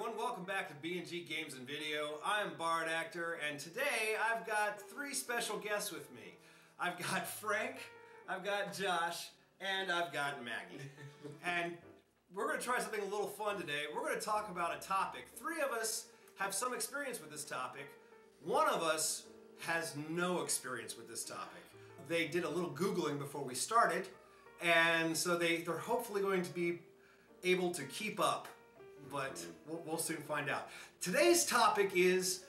everyone, welcome back to B&G Games and Video. I'm Bard Actor, and today I've got three special guests with me. I've got Frank, I've got Josh, and I've got Maggie. And we're going to try something a little fun today. We're going to talk about a topic. Three of us have some experience with this topic. One of us has no experience with this topic. They did a little Googling before we started, and so they're hopefully going to be able to keep up. But we'll soon find out. Today's topic is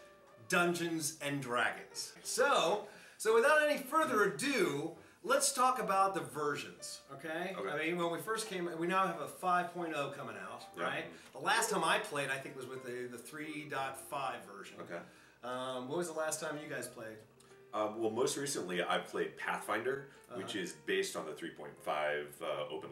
Dungeons and Dragons. So without any further ado, let's talk about the versions, okay? I mean, when we first came, we now have a 5.0 coming out, right? The last time I played, I think, was with the 3.5 version. Okay. What was the last time you guys played? Well, most recently I played Pathfinder, which is based on the 3.5 open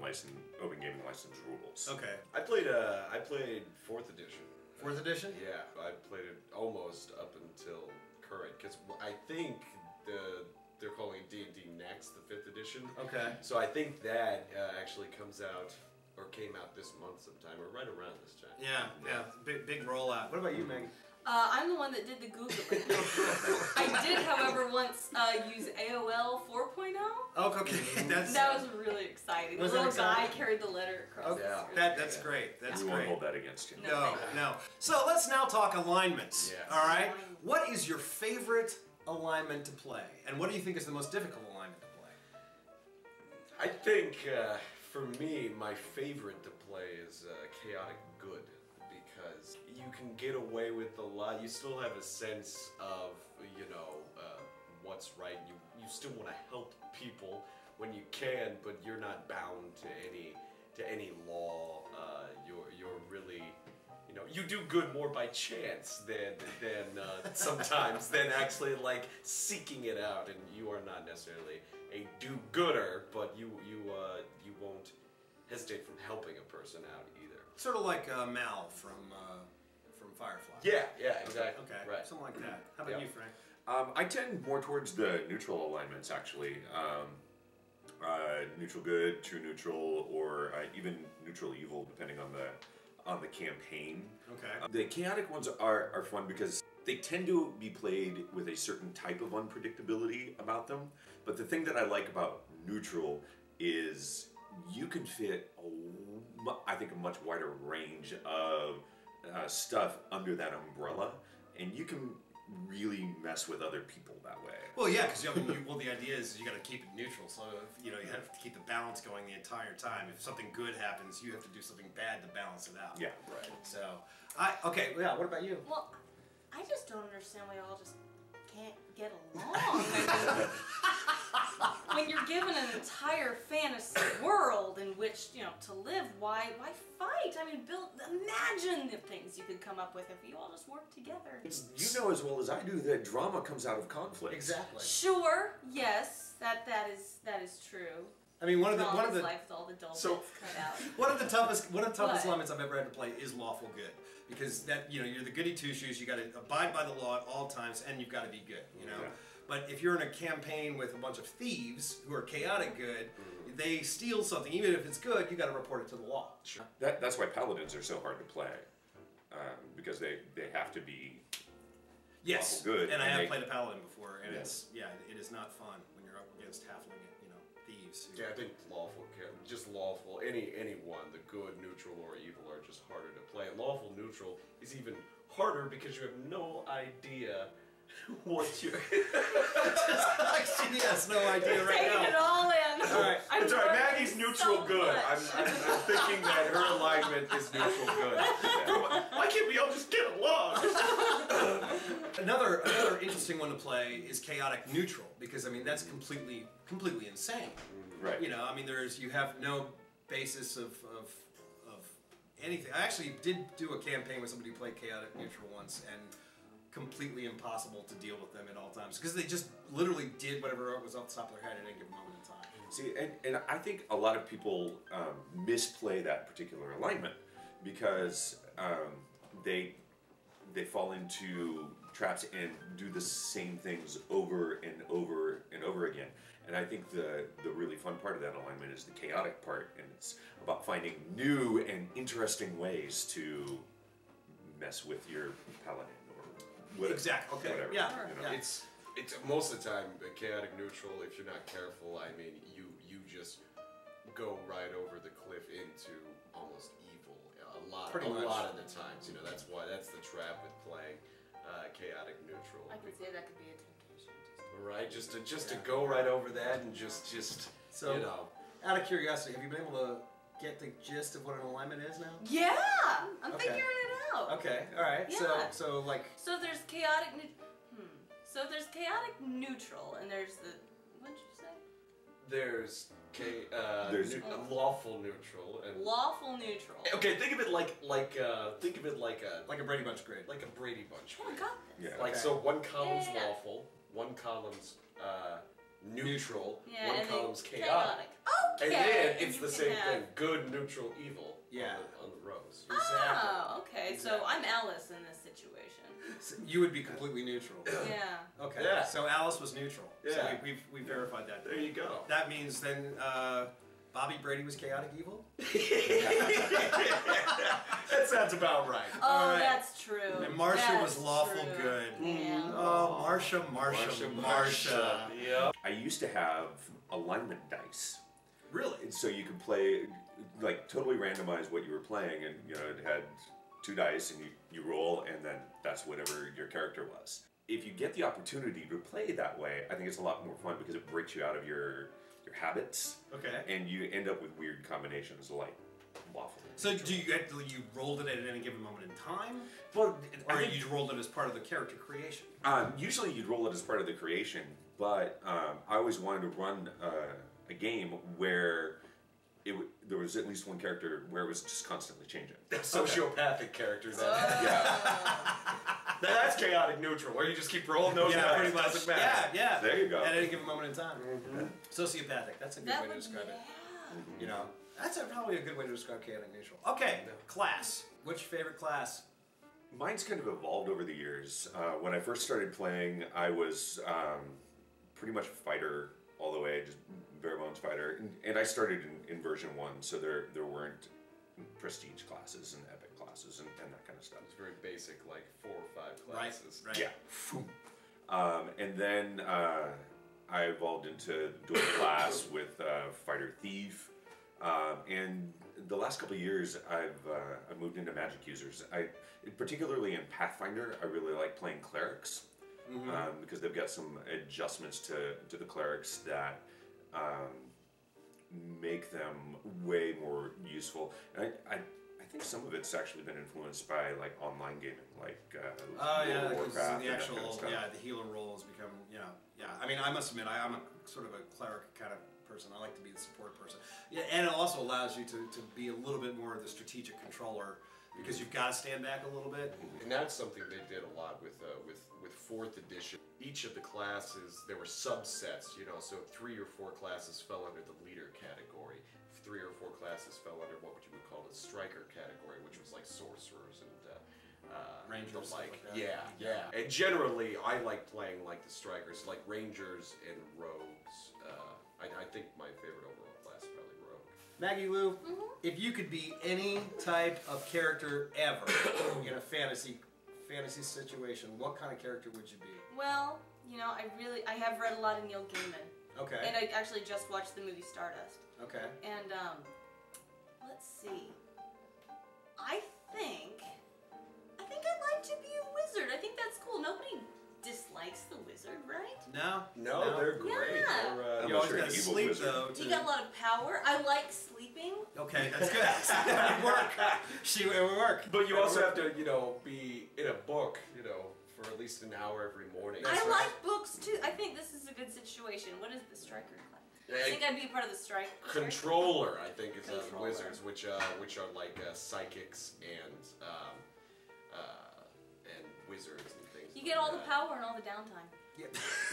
gaming license rules. Okay. I played 4th edition. 4th edition? Yeah, I played it almost up until current, because I think they're calling it D&D Next, the 5th edition. Okay. So I think that actually comes out, or came out this month sometime, or right around this time. Yeah. Big rollout. What about you, Maggie? I'm the one that did the Googling. I did, however, once use AOL 4.0. Oh, okay. That was really exciting. The little guy carried the letter across the screen. That's great. That's We great. won't hold that against you. No. So let's now talk alignments. Yes. All right. What is your favorite alignment to play, and what do you think is the most difficult alignment to play? I think, for me, my favorite to play is Chaotic Good. Because you can get away with a lot. You still have a sense of, what's right. You still want to help people when you can, but you're not bound to any law. You're really, you do good more by chance than sometimes than actually like seeking it out. And you are not necessarily a do-gooder, but you won't hesitate from helping a person out either. Sort of like Mal from Firefly. Yeah, exactly. Okay, right. Something like that. How about you, Frank? I tend more towards the neutral alignments, actually. Neutral good, true neutral, or even neutral evil, depending on the campaign. Okay. The chaotic ones are fun because they tend to be played with a certain type of unpredictability about them. But the thing that I like about neutral is you can fit, I think, a much wider range of stuff under that umbrella, and you can really mess with other people that way. Well, yeah, because the idea is you got to keep it neutral. So you have to keep the balance going the entire time. If something good happens, you have to do something bad to balance it out. Yeah, right. So, what about you? Well, I just don't understand why y'all just can't get along. When you're given an entire fantasy world in which, to live, why fight? I mean, imagine the things you could come up with if you all just worked together. You know as well as I do that drama comes out of conflict. Exactly. Sure, yes, that is true. I mean, one of the life with all the dull bits cut out. one of the toughest alignments I've ever had to play is lawful good, because that you're the goody two shoes. You got to abide by the law at all times, and you've got to be good. Yeah. But if you're in a campaign with a bunch of thieves who are chaotic good, they steal something, even if it's good, you got to report it to the law. Sure. That's why paladins are so hard to play, because they have to be lawful good. And I have played a paladin before, and it is not fun when you're up against halfling, thieves. Yeah, I think lawful, any one, the good, neutral, or evil are just harder to play. Lawful neutral is even harder because you have no idea what you're... She has no idea right now. Taking it all in. All right. It's all right. Maggie's neutral so good. I'm thinking that her alignment is neutral good. Why can't we all just get along? Another interesting one to play is chaotic neutral, because I mean that's completely insane. Right. You have no basis of anything. I actually did do a campaign with somebody who played chaotic neutral once, and completely impossible to deal with them at all times, because they just literally did whatever was off the top of their head at any given moment in time. See, and I think a lot of people misplay that particular alignment because they fall into traps and do the same things over and over and over again. And I think the really fun part of that alignment is the chaotic part, and it's about finding new and interesting ways to mess with your paladin or whatever. Exactly. Okay. Whatever, Yeah. you know. Yeah. It's most of the time chaotic neutral. If you're not careful, I mean, you just go right over the cliff into almost evil. Pretty a much. lot of the times, that's the trap with playing chaotic neutral. I could say that could be a temptation. Right, just to go right over that and just So, out of curiosity, have you been able to get the gist of what an alignment is now? Yeah, I'm Okay. figuring it out. Okay. All right. Yeah. So like. So there's chaotic. So there's chaotic neutral, and there's the. What did you say? There's There's- lawful neutral and Lawful neutral. okay. Think of it like a Like a Brady Bunch grid. like a Brady Bunch. Oh, I got this. Yeah. Like Okay. so, one column's Yeah. lawful, one column's neutral, Yeah, one and then column's chaotic, Okay. and then and it's you the can same have- thing: good, neutral, evil. Yeah. on the rows. Oh, okay. Exactly. So I'm Alice in this situation. So you would be completely neutral. Yeah. Okay. Yeah. So Alice was neutral. So Yeah. we verified that. There you go. That means then Bobby Brady was chaotic evil. That sounds about right. Oh, All right. that's true. And Marcia was That's lawful true. good. Yeah. Oh, Marcia. Yeah. I used to have alignment dice. Really? And so you could play, like, totally randomize what you were playing, and it had 2 dice, and you roll, and then that's whatever your character was. If you get the opportunity to play that way, I think it's a lot more fun because it breaks you out of your habits, Okay. and you end up with weird combinations like lawful. So you rolled it at any given moment in time, Well, or you rolled it as part of the character creation? usually you'd roll it as part of the creation, but I always wanted to run a game where there was at least one character where it was just constantly changing. Sociopathic characters. Yeah. That's chaotic neutral, where you just keep rolling those Yeah, dice. pretty much. Doesn't matter. Yeah. There you go. At any given moment in time. Sociopathic. That's a good That way to would describe it. yeah. That's probably a good way to describe chaotic neutral. Okay. Yeah. Class. Which favorite class? Mine's kind of evolved over the years. When I first started playing, I was pretty much fighter all the way, just bare bones fighter. And I started in version 1, so there weren't prestige classes and epic classes and that kind of stuff. It's very basic, like 4 or 5 classes. Right. Yeah. And then I evolved into dual class with fighter thief. And the last couple of years, I've moved into magic users. Particularly in Pathfinder, I really like playing clerics because they've got some adjustments to the clerics that make them way more useful. And I think some of it's actually been influenced by like online gaming, like Oh yeah, World of because Warcraft the and that actual kind of stuff. the healer role has become yeah. I mean, I must admit, I'm a sort of a cleric kind of person. I like to be the support person. Yeah, and it also allows you to be a little bit more of the strategic controller because you've got to stand back a little bit. And that's something they did a lot with 4th edition. Each of the classes, there were subsets, so 3 or 4 classes fell under the leader category. 3 or 4 classes fell under what you would call the striker category, which was like sorcerers and Rangers, the stuff like. like that. Yeah. And generally, I like playing like the strikers, like rangers and rogues. I think my favorite overall class is probably rogue. Maggie Lou, if you could be any type of character ever in a fantasy situation, what kind of character would you be? Well, I have read a lot of Neil Gaiman, Okay. and I actually just watched the movie Stardust. Okay. And let's see. I think I'd like to be a wizard. I think that's cool. Nobody dislikes the wizard, right? No. No, they're great. Yeah. They're, I'm You not always sure gotta an evil sleep wizard. though. You got a lot of power. I like sleeping. Okay, that's good. It would work. It would work. But you also have to, be in a book, for at least an hour every morning. I like books too. I think this is a good situation. What is the striker class? I think I'd be part of the strike. Controller, I think, is Controller. wizards, which are like psychics and wizards and things. You get all the power and all the downtime. Yeah.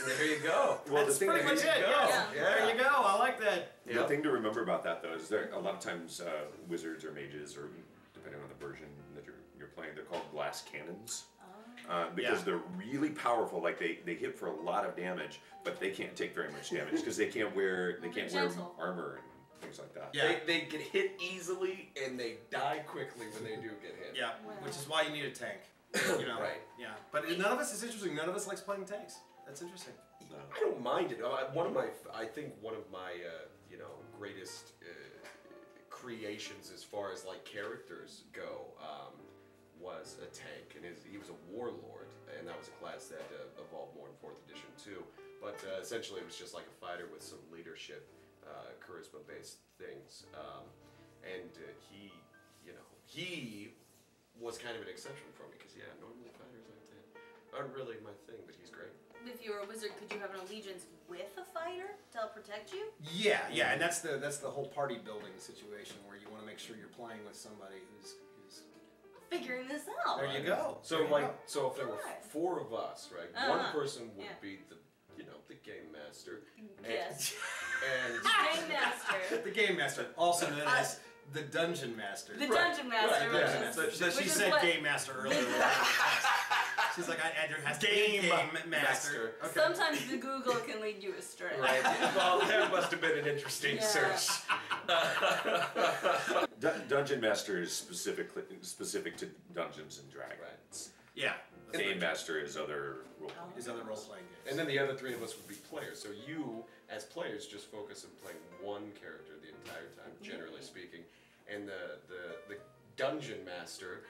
There you go. Well, That's the thing pretty much it. there you Yeah. go. Yeah. There you go. I like that. The thing to remember about that though is a lot of times wizards or mages, or depending on the version that you're playing, they're called glass cannons. Because Yeah. they're really powerful. Like they hit for a lot of damage, but they can't take very much damage because they can't wear Gentle. armor things like that. Yeah. They get hit easily and they die quickly when they do get hit. Yeah, Wow. which is why you need a tank. You know, Right. Yeah, but none of us is interesting. None of us likes playing tanks. That's interesting. No. I don't mind it. I think one of my greatest creations as far as like characters go was a tank, and he was a warlord, and that was a class that evolved more in 4th edition too. But essentially, it was just like a fighter with some leadership, charisma-based things, and he was kind of an exception for me because normally fighters like that aren't really my thing, but he's great. If you were a wizard, could you have an allegiance with a fighter to help protect you? Yeah, and that's the whole party building situation where you want to make sure you're playing with somebody who's. Figuring this out. There you go. So There you go. so if there were Alright. 4 of us, right? Uh-huh. One person would Yeah. be the game master. Yes. And Game master. The game master, also known as the dungeon master. The dungeon master, right, which yeah. is... So which she is said what- game master earlier. She's like, there has to be Game game master. Okay. Sometimes the Google can lead you astray. right, well, that must have been an interesting Yeah. search. Dungeon Master is specific to Dungeons and Dragons. Right. Yeah. Game Master is other role-playing. These other role-playing games. And then the other 3 of us would be players. So you, as players, just focus on playing one character the entire time, generally speaking. And the dungeon master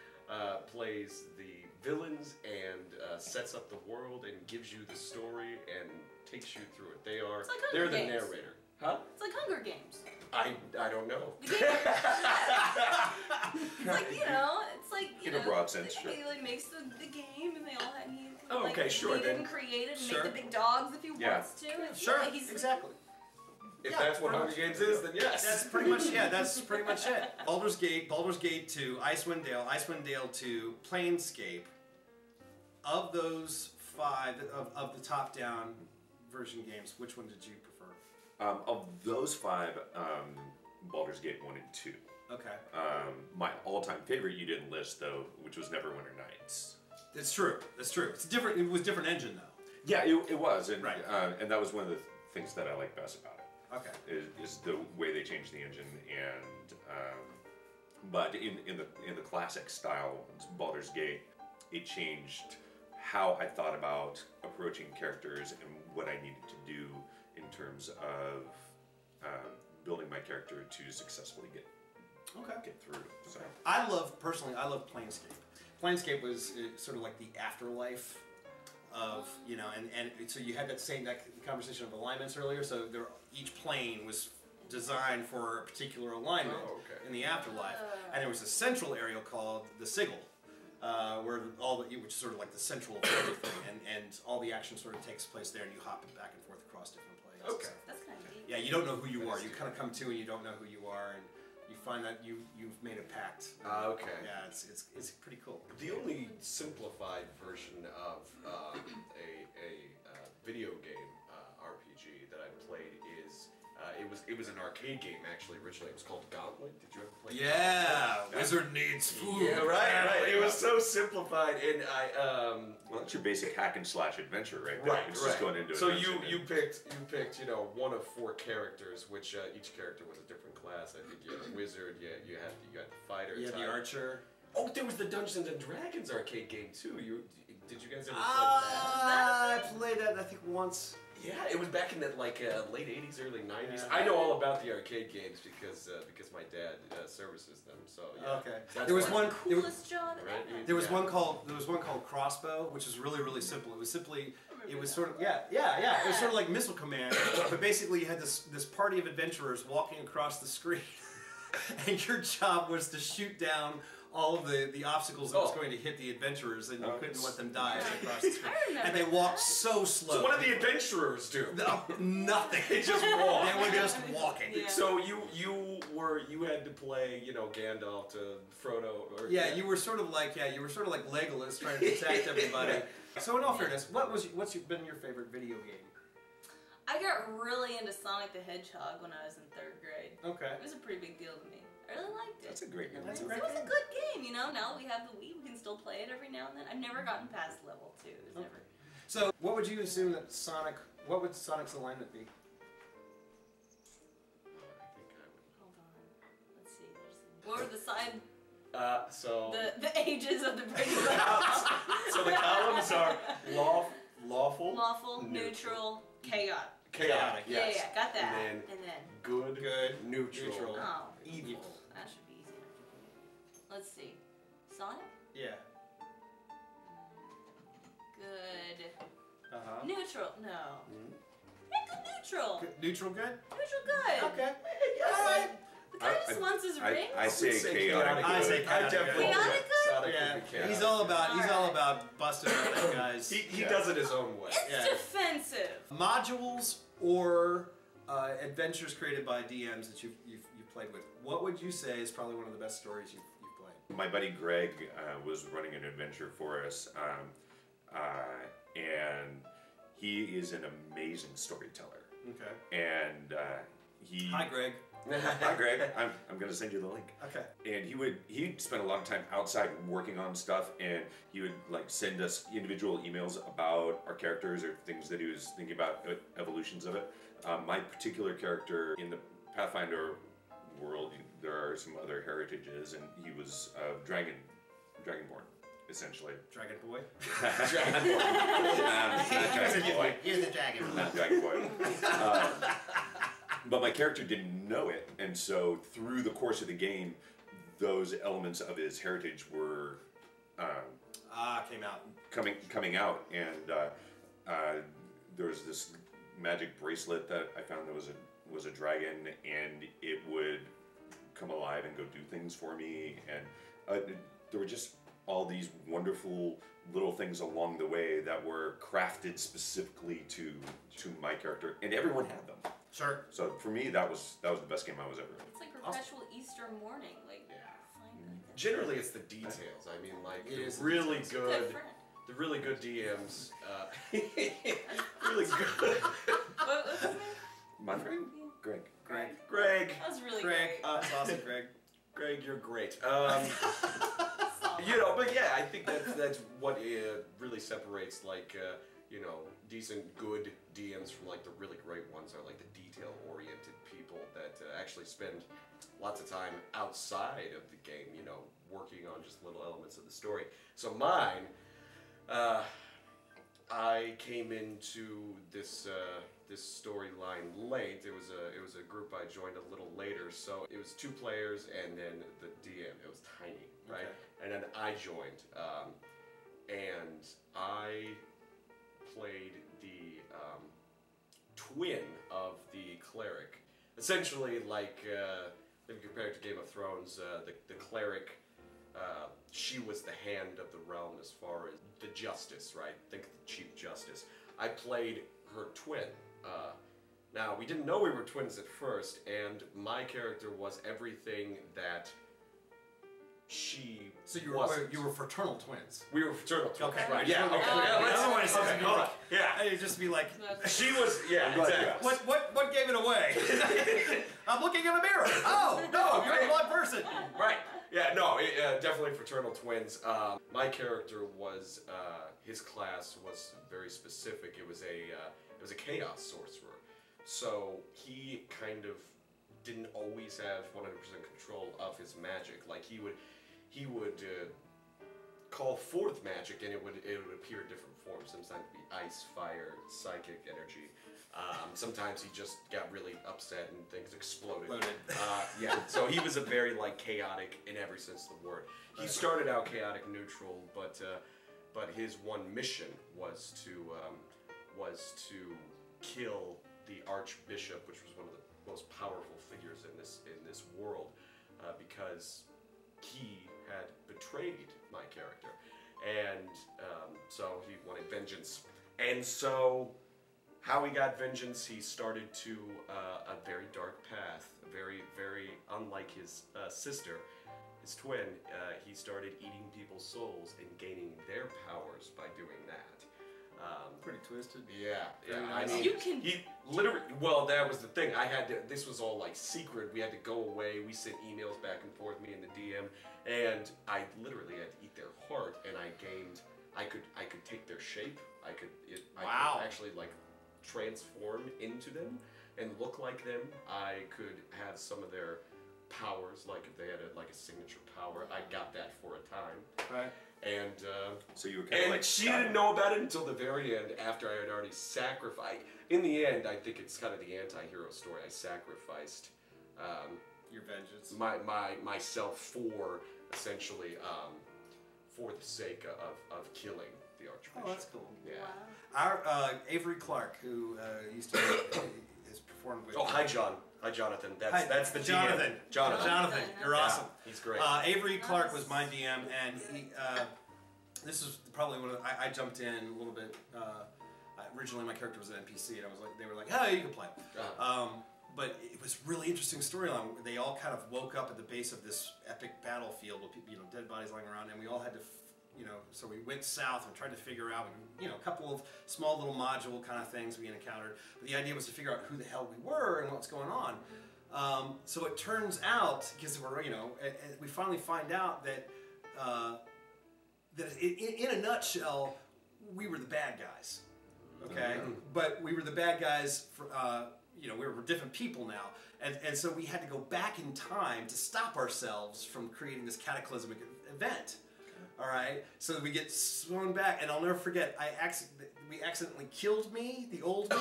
plays the villains and sets up the world and gives you the story and takes you through it. They're Hunger the Games. narrator. Huh? It's like Hunger Games. I don't know. The game. It's like, it's like, In a broad sense, sure. He like makes the game and they all had Oh, okay, sure, Lead then- and create it and Sure. make the big dogs if he Yeah. wants to. It's Sure, like he's exactly. If Yeah, that's what pretty Hunger much. Games is, then yes. That's pretty much it. Baldur's Gate 2, Icewind Dale 2, Planescape. Of those 5, of the top-down version games, which one did you prefer? Of those 5, Baldur's Gate 1 and 2. Okay. My all-time favorite you didn't list though, which was Neverwinter Nights. That's true. It's different. It was a different engine though. Yeah, it was, and Right. And that was one of the things that I like best about it. Okay. Is the way they changed the engine, and but in the classic style Baldur's Gate, it changed how I thought about approaching characters and what I needed to do in terms of building my character to successfully get through. So I love Planescape. Planescape was sort of like the afterlife of, and so you had that conversation of alignments earlier. So each plane was designed for a particular alignment in the afterlife, and there was a central area called the Sigil, where which is sort of like the central of everything, and all the action sort of takes place there, and you hop back and forth across different planes. Okay. That's kind of neat. Yeah, you don't know who you are. You kind of come to and you don't know who you are, and you find that you've made a pact. Okay. Yeah, it's pretty cool. The only simplified version of a video game RPG that I played is it was an arcade game actually originally. It was called Gauntlet. Did you ever play? Yeah, wizard needs food. Yeah, right. It was so simplified, and well, that's your basic hack and slash adventure, right? There. Right, It's right. just going into a so dungeon you and- picked one of 4 characters, which each character was a different class. I think you had a wizard. You got the fighter. You have the type. archer. Oh, there was the Dungeons and Dragons arcade game too. Did you guys ever play that? I played that I think once. Yeah, it was back in the late 80s, early 90s. Yeah. I know all about the arcade games because my dad services them. So yeah. Okay. That's There was why- one. Coolest job Right? ever. There was Yeah. one called Crossbow, which is really simple. It was simply. It was sort of It was sort of like Missile Command, but basically you had this party of adventurers walking across the screen, and your job was to shoot down all of the obstacles that was going to hit the adventurers, and you couldn't let them die as they crossed the screen. I remember And they walked so slow. So what did the adventurers do? No, nothing. They just walked. They were just walking. Yeah. So you had to play Gandalf to Frodo or You were sort of like Legolas trying to protect everybody. So in all fairness, what's been your favorite video game? I got really into Sonic the Hedgehog when I was in 3rd grade. Okay. It was a pretty big deal to me. I really liked it. That's a great game. That's a It great was a game. good game, Now that we have the Wii, we can still play it every now and then. I've never gotten past level 2. It was never. So what would you assume what would Sonic's alignment be? I think I would What were the side, So the ages of the Brady Bunch? so the columns are lawful, Lawful, neutral, chaotic. chaotic. Yes. Yeah, got that. And And then, good, neutral. oh, Evil. that should be easy. Let's see. Sonic? Yeah. Good. Uh-huh. Neutral? No. Mhm. Make it neutral. Neutral good? Neutral good. Okay. All right. The guy I- just wants his ring. I say Say chaotic. I say good. I definitely Chaotic good? Sonic Yeah, would be chaotic. he's all Alright. about busting up that guys. He does it his own way. It's Yeah. defensive. Modules or adventures created by DMs that you've played with. What would you say is probably one of the best stories you've played? My buddy Greg was running an adventure for us, and he is an amazing storyteller. Okay. And he. Hi, Greg. Hi, Greg. I'm going to send you the link. Okay. And he'd spend a lot of time outside working on stuff, and he would like send us individual emails about our characters or things that he was thinking about, evolutions of it. My particular character in the Pathfinder world, there are some other heritages, and he was dragonborn, essentially. Dragon Boy. Dragonborn. Not Dragon Boy. Here's the dragon. Not Dragon Boy. But my character didn't know it, and so through the course of the game, those elements of his heritage were Came out. coming out, and there was this magic bracelet that I found that was a dragon, and it would come alive and go do things for me, and there were just all these wonderful little things along the way that were crafted specifically to my character, and everyone had them. Sure. So for me, that was the best game I was ever in. It's like perpetual Easter morning. Like, find like Generally, it's the details. I mean, like It is the the really details. good, different. the really good DMs. Really good. What's his name? My friend Greg. Greg. Greg, That was really Greg. great. That's awesome, Greg. Greg, you're great. Solid. But yeah, I think that's what really separates like decent, good DMs from like the really great ones are like the detail-oriented people that actually spend lots of time outside of the game, working on just little elements of the story. So mine, I came into this storyline late. It was a group I joined a little later, so it was 2 players and then the DM. It was tiny, right? Okay. And then I joined, and I played the twin of the cleric. Essentially, like if you compare it to Game of Thrones, the cleric, she was the hand of the realm as far as the justice, right? Think of the Chief Justice. I played her twin. Now, we didn't know we were twins at first, and my character was everything that she So wasn't. you were fraternal twins. We were fraternal twins, Okay. right? Yeah. Okay. Okay. I let's- don't want to say okay, something hold like- on. Yeah. It'd just be like, She was. Yeah. I'm glad you Exactly. asked. what gave it away? I'm looking in the mirror. Oh no, you're one person. Right. Yeah. No. Definitely fraternal twins. My character was. His class was very specific. It was a chaos sorcerer. So he kind of didn't always have 100% control of his magic. Like he would call forth magic, and it would appear in different forms. Sometimes it'd be ice, fire, psychic energy. Sometimes he just got really upset and things exploded. Yeah, so he was a very chaotic in every sense of the word. He started out chaotic neutral, but his one mission was to kill the Archbishop, which was one of the most powerful figures in this world, because he had betrayed my character, and so he wanted vengeance. And so, how he got vengeance, he started to a very dark path, very, very unlike his sister, his twin. He started eating people's souls and gaining their powers by doing that. Pretty twisted. Yeah. I mean, you can- He literally. Well, that was the thing. I had to. This was all secret. We had to go away. We sent emails back and forth, me and the DM, and I literally had to eat their heart. And I gained. I could take their shape. I could actually transform into them and look like them. I could have some of their powers, like if they had a signature power, I got that for a time. Right. And So you were kind of like she didn't know about it until the very end, after I had already sacrificed. In the end, I think it's kind of the anti-hero story. I sacrificed Your vengeance. myself for essentially for the sake of killing the Archbishop. Oh, that's cool. Yeah. Wow. Our Avery Clark, who used to has performed with. Oh, hi, John. Hi, Jonathan. Hi, That's the Jonathan. GM. Jonathan. Jonathan, you're Yeah, awesome. he's great. Avery Clark was my DM, and he. This is probably one of the, I jumped in a little bit. Originally, my character was an NPC, and I was like, they were like, "Oh, you can play." But it was really interesting storyline. They all kind of woke up at the base of this epic battlefield with dead bodies lying around, and we all had to, so we went south and tried to figure out, a couple of small little module kind of things we encountered. But the idea was to figure out who the hell we were and what's going on. So it turns out, because we finally find out that in a nutshell, we were the bad guys. Okay, but we were the bad guys for. We were different people now, and so we had to go back in time to stop ourselves from creating this cataclysmic event. All right, so we get thrown back, and I'll never forget. We accidentally killed me, the old me.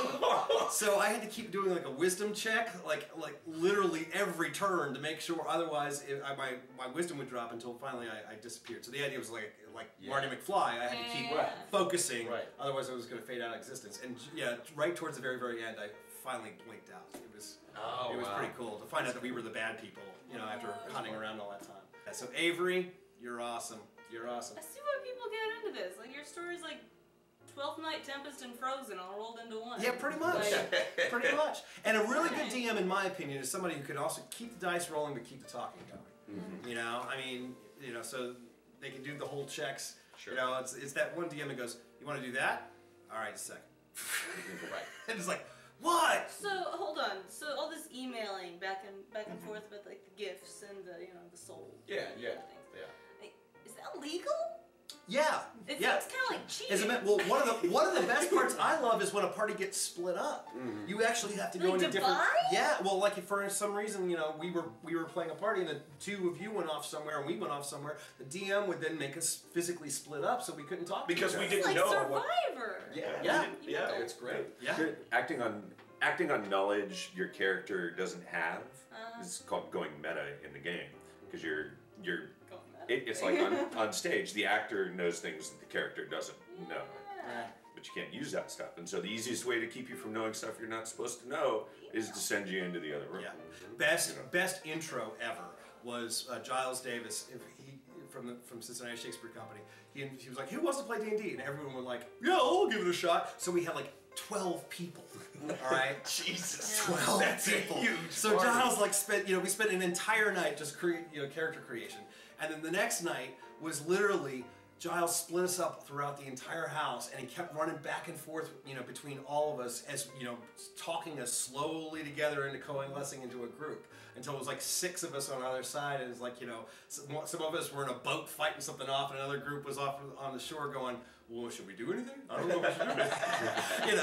So I had to keep doing like a wisdom check, like literally every turn to make sure. Otherwise, my wisdom would drop until finally I disappeared. So the idea was like Marty McFly. I had to keep focusing. Right. Otherwise, I was going to fade out of existence. And right towards the very, very end, I finally blinked out. It was pretty cool to find out that we were the bad people, after hunting around all that time. Yeah, so Avery, you're awesome. You're awesome. I see why people get into this. Like your story's like 12th Night, Tempest, and Frozen all rolled into one. Yeah, pretty much. Pretty much. And a really good DM, in my opinion, is somebody who could also keep the dice rolling but keep the talking going. Mm-hmm. So they can do the whole checks. Sure. It's that one DM that goes, "You want to do that? All right, a second." Right. And it's like, what? So hold on. So all this emailing back and forth with like the gifts and the the soul. Yeah. Things. Is that legal? Yeah. It seems kind of like cheating. One of the best parts I love is when a party gets split up. Mm-hmm. You actually have to go into different. Divide? Yeah. Well, like if for some reason we were playing a party and the two of you went off somewhere and we went off somewhere, the DM would then make us physically split up so we couldn't talk. Because we It's didn't like know Survivor. Yeah. It's great. Yeah. acting on knowledge your character doesn't have is called going meta in the game, because you're it's like on stage the actor knows things that the character doesn't know, but you can't use that stuff, and so the easiest way to keep you from knowing stuff you're not supposed to know is to send you into the other room. Yeah. Best intro ever was Giles Davis. From Cincinnati Shakespeare Company. He was like, "Who wants to play D&D?" And everyone was like, "Yeah, I'll give it a shot." So we had like 12 people. All right, Jesus, 12 that's people. a huge So party. Giles we spent an entire night just character creation, and then the next night was literally Giles split us up throughout the entire house, and he kept running back and forth, between all of us as talking us slowly together into coalescing into a group. Until it was like 6 of us on either side, and it's like, some of us were in a boat fighting something off, and another group was off on the shore going, "Well, should we do anything? I don't know if we should do anything."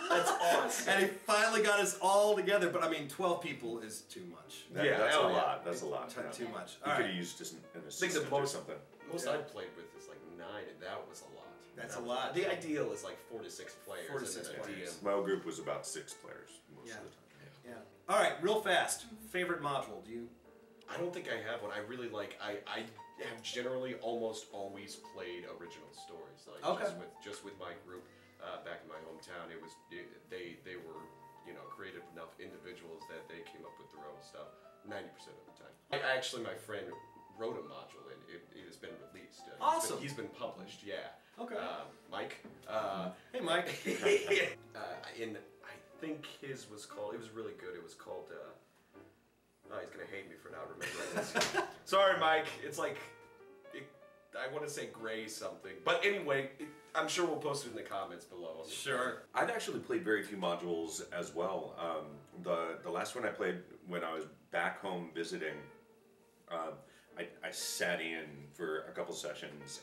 That's awesome. And he finally got us all together, but 12 people is too much. That's a lot. That's a lot. Too much. You All could right. have used just an I think assistant the or most something. I've played with is like 9, and that was a lot. That's a lot. The ideal is like 4 to 6 players. 4 to and 6 then a players. DM. My old group was about 6 players most Yeah. of the time. Yeah. All right, real fast. Favorite module? Do you? I don't think I have one. I really like. I have generally almost always played original stories. Like Okay. just with my group back in my hometown, they were creative enough individuals that they came up with their own stuff 90% of the time. Actually, my friend wrote a module and it has been released. Awesome. He's been published. Yeah. Okay. Mike. Hey, Mike. And I think his was called. It was really good. It was called. He's gonna hate me for not remembering this. Sorry, Mike. It's like, I want to say Gray something, but anyway, I'm sure we'll post it in the comments below. Sure. I've actually played very few modules as well. The last one I played when I was back home visiting, I sat in for a couple sessions,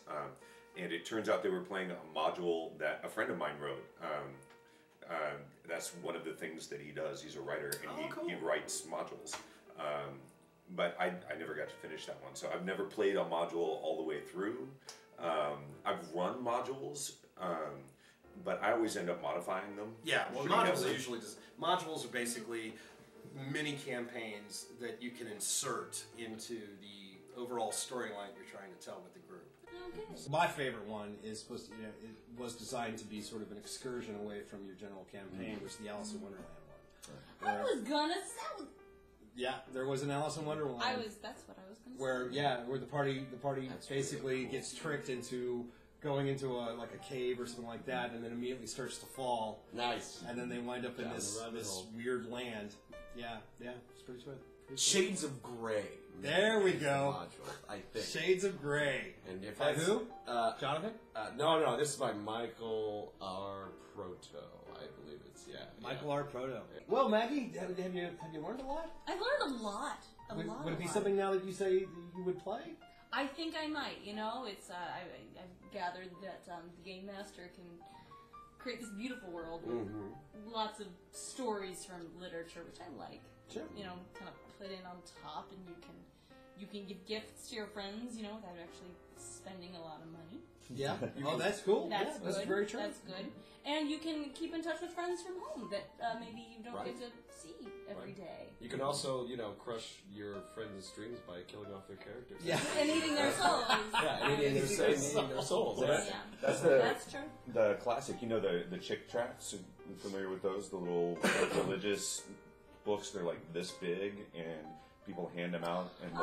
and it turns out they were playing a module that a friend of mine wrote. That's one of the things that he does. He's a writer, and he writes modules. but I never got to finish that one. So I've never played a module all the way through. I've run modules, but I always end up modifying them. Yeah, well, Shooting modules them. are usually modules are basically mini campaigns that you can insert into the overall storyline you're trying to tell with the group. Okay. My favorite one is supposed to, it was designed to be sort of an excursion away from your general campaign, which is the Alice in Wonderland one. I was gonna say. Yeah, there was an Alice in Wonderland. That's what I was gonna say. Where the party basically gets tricked into going into a cave or something like that, and then immediately starts to fall. Nice. And then they wind up in Down this the rabbit hole. weird land. Yeah, it's pretty sweet. Shades of Grey. There we go. Module, I think. Shades of Grey. And if By that's, who? Jonathan? No, this is by Michael R. Proto, I believe it's, Michael R. Proto. Well, Maggie, have you learned a lot? I've learned a lot. Would it be something now that you say that you would play? I think I might. It's I've gathered that the game master can create this beautiful world with lots of stories from literature, which I like. Sure. Kind of put in on top, and you can give gifts to your friends, without actually spending a lot of money. Yeah. Oh, that's cool. That's good. That's very true. That's good. And you can keep in touch with friends from home that maybe you don't Right. get to see every day. You can also, crush your friends' dreams by killing off their characters. Yeah. And eating their souls. Yeah, and eating their souls. Well, Yeah. That's true. The classic, the chick tracts. You familiar with those? The little religious books. They're like this big, and people hand them out. And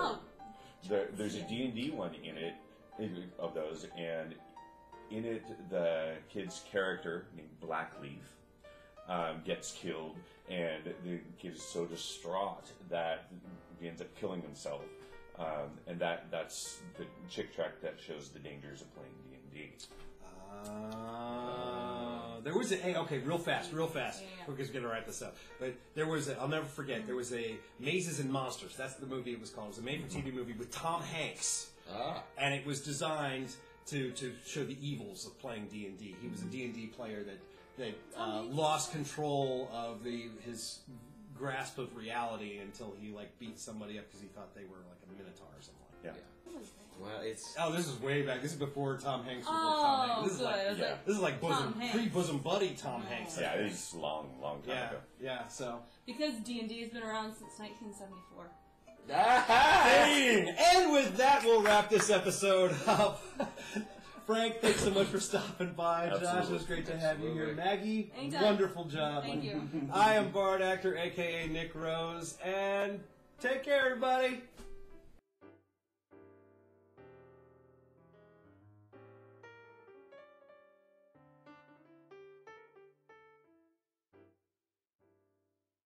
there's a D&D one in it of those, and in it the kid's character named Blackleaf gets killed, and the kid is so distraught that he ends up killing himself. And that's the chick tract that shows the dangers of playing D&D. There was real fast, Yeah. We're just gonna wrap this up. But there was I'll never forget, there was a Mazes and Monsters, that's the movie it was called. It was a made-for-TV movie with Tom Hanks. And it was designed to show the evils of playing D&D. He was a D&D player that lost control of his grasp of reality until he beat somebody up because he thought they were like a minotaur or something like that. Well, it's... Oh, this is way back. This is before Tom Hanks was Tom Hanks. This is like pre-bosom buddy Tom Hanks. Yeah, it was long time ago. Yeah, so. Because D&D has been around since 1974. And with that, we'll wrap this episode up. Frank, thanks so much for stopping by. Absolutely. Josh, it was great to have you here. Maggie, Anytime. wonderful job. Thank you. I am Bard Actor, a.k.a. Nick Rose, and take care, everybody.